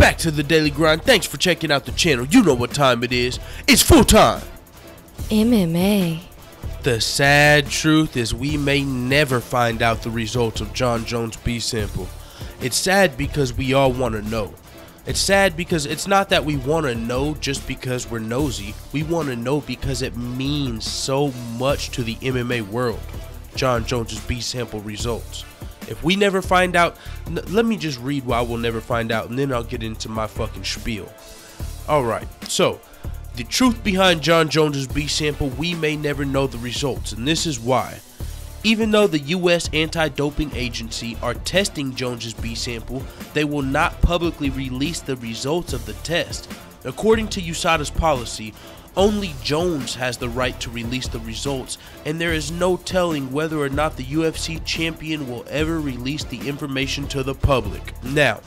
back to the Daily Grind. Thanks for checking out the channel. You know what time it is. It's full time. MMA. The sad truth is we may never find out the results of Jon Jones' B sample. It's sad because we all want to know. It's sad because it's not that we want to know just because we're nosy. We want to know because it means so much to the MMA world. Jon Jones' B sample results. If we never find out, let me just read why we'll never find out, and then I'll get into my fucking spiel. Alright, so the truth behind Jon Jones' B sample, we may never know the results, and this is why. Even though the US Anti-Doping Agency are testing Jones' B sample, they will not publicly release the results of the test. According to USADA's policy, only Jones has the right to release the results, and there is no telling whether or not the UFC champion will ever release the information to the public. Now,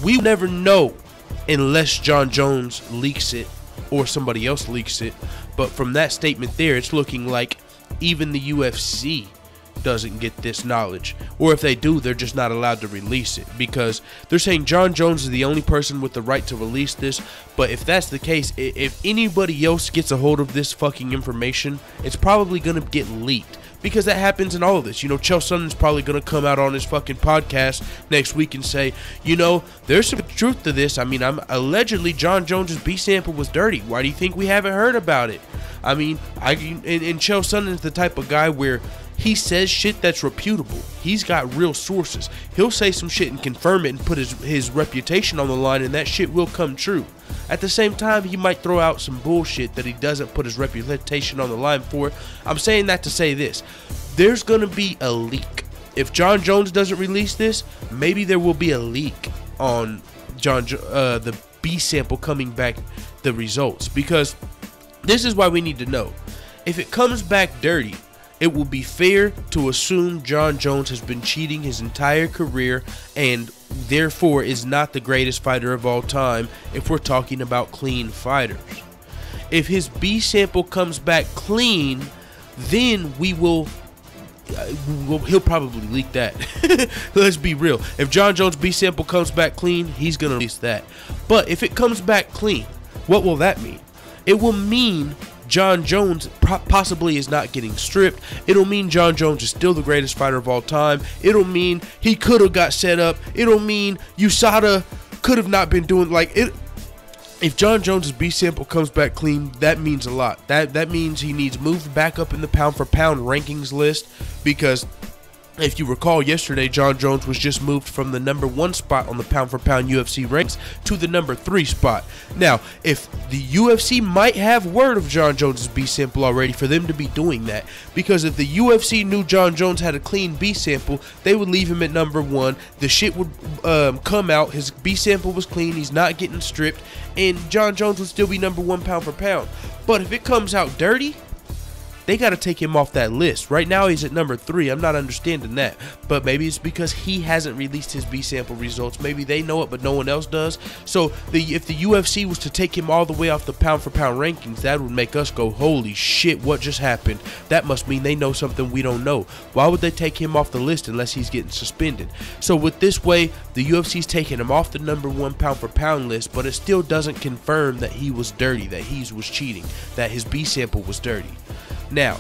we will never know unless Jon Jones leaks it or somebody else leaks it, but from that statement there, it's looking like even the UFC doesn't get this knowledge, or if they do, they're just not allowed to release it, because they're saying Jon Jones is the only person with the right to release this. But if that's the case, if anybody else gets a hold of this fucking information, it's probably gonna get leaked, because that happens in all of this. You know, Chael Sonnen's probably gonna come out on his fucking podcast next week and say, you know, there's some truth to this. I mean, allegedly Jon Jones' B sample was dirty. Why do you think we haven't heard about it? I mean, and Chael Sonnen's the type of guy where he says shit that's reputable. He's got real sources. He'll say some shit and confirm it and put his reputation on the line, and that shit will come true. At the same time, he might throw out some bullshit that he doesn't put his reputation on the line for. I'm saying that to say this. There's going to be a leak. If Jon Jones doesn't release this, maybe there will be a leak on the B sample coming back, the results. Because this is why we need to know. If it comes back dirty, it will be fair to assume Jon Jones has been cheating his entire career and therefore is not the greatest fighter of all time if we're talking about clean fighters. If his B sample comes back clean, then he'll probably leak that. Let's be real. If Jon Jones' B sample comes back clean, he's going to release that. But if it comes back clean, what will that mean? It will mean Jon Jones possibly is not getting stripped. It'll mean Jon Jones is still the greatest fighter of all time. It'll mean he could have got set up. It'll mean USADA could have not been doing like it. If Jon Jones' B sample comes back clean, that means a lot. That means he needs moved back up in the pound for pound rankings list, because if you recall, yesterday Jon Jones was just moved from the #1 spot on the pound for pound UFC ranks to the #3 spot. Now, if the UFC might have word of Jon Jones' B sample already for them to be doing that, because if the UFC knew Jon Jones had a clean B sample, they would leave him at #1. The shit would come out. His B sample was clean. He's not getting stripped, and Jon Jones would still be #1 pound for pound. But if it comes out dirty, they got to take him off that list. Right now he's at #3. I'm not understanding that. But maybe it's because he hasn't released his B sample results. Maybe they know it, but no one else does. So if the UFC was to take him all the way off the pound for pound rankings, that would make us go, holy shit, what just happened? That must mean they know something we don't know. Why would they take him off the list unless he's getting suspended? So with this way, the UFC's taking him off the #1 pound for pound list, but it still doesn't confirm that he was dirty, that he was cheating, that his B sample was dirty. Now,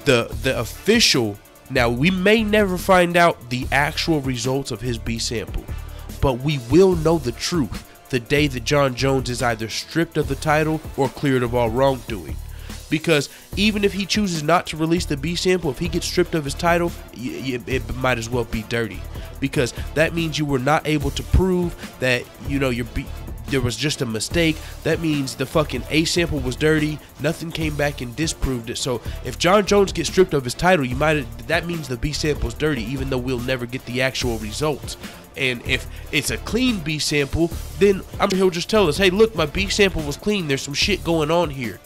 the official, now we may never find out the actual results of his B sample, but we will know the truth the day that Jon Jones is either stripped of the title or cleared of all wrongdoing. Because even if he chooses not to release the B sample, if he gets stripped of his title, it might as well be dirty. Because that means you were not able to prove that, you know, there was just a mistake. That means the fucking A sample was dirty. Nothing came back and disproved it. So if Jon Jones gets stripped of his title, that means the B sample is dirty, even though we'll never get the actual results. And if it's a clean B sample, then I'm sure he'll just tell us, hey, look, my B sample was clean. There's some shit going on here.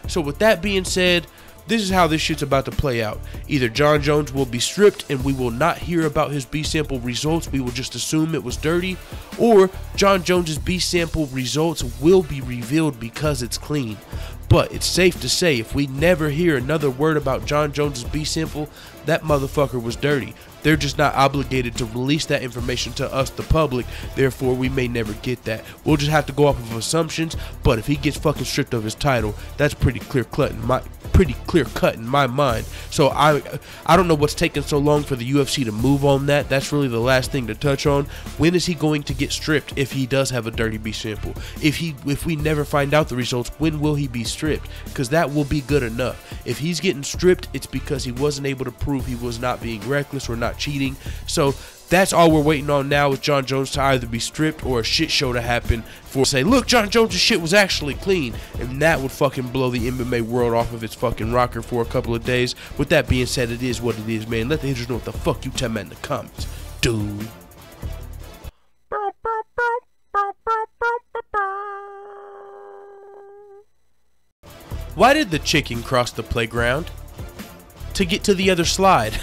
So with that being said, this is how this shit's about to play out. Either Jon Jones will be stripped and we will not hear about his B sample results, we will just assume it was dirty, or Jon Jones's B sample results will be revealed because it's clean. But it's safe to say, if we never hear another word about Jon Jones's B sample, that motherfucker was dirty. They're just not obligated to release that information to us, the public. Therefore, we may never get that. We'll just have to go off of assumptions. But if he gets fucking stripped of his title, that's pretty clear cut in my mind. So I don't know what's taking so long for the UFC to move on that. That's really the last thing to touch on. When is he going to get stripped if he does have a dirty B sample? If we never find out the results, when will he be stripped? Because that will be good enough. If he's getting stripped, it's because he wasn't able to prove he was not being reckless or not cheating. So that's all we're waiting on now, with Jon Jones to either be stripped or a shit show to happen for say, look, Jon Jones' shit was actually clean, and that would fucking blow the MMA world off of its fucking rocker for a couple of days. With that being said, it is what it is, man. Let the haters know what the fuck you tell me in the comments, dude. Why did the chicken cross the playground? To get to the other slide.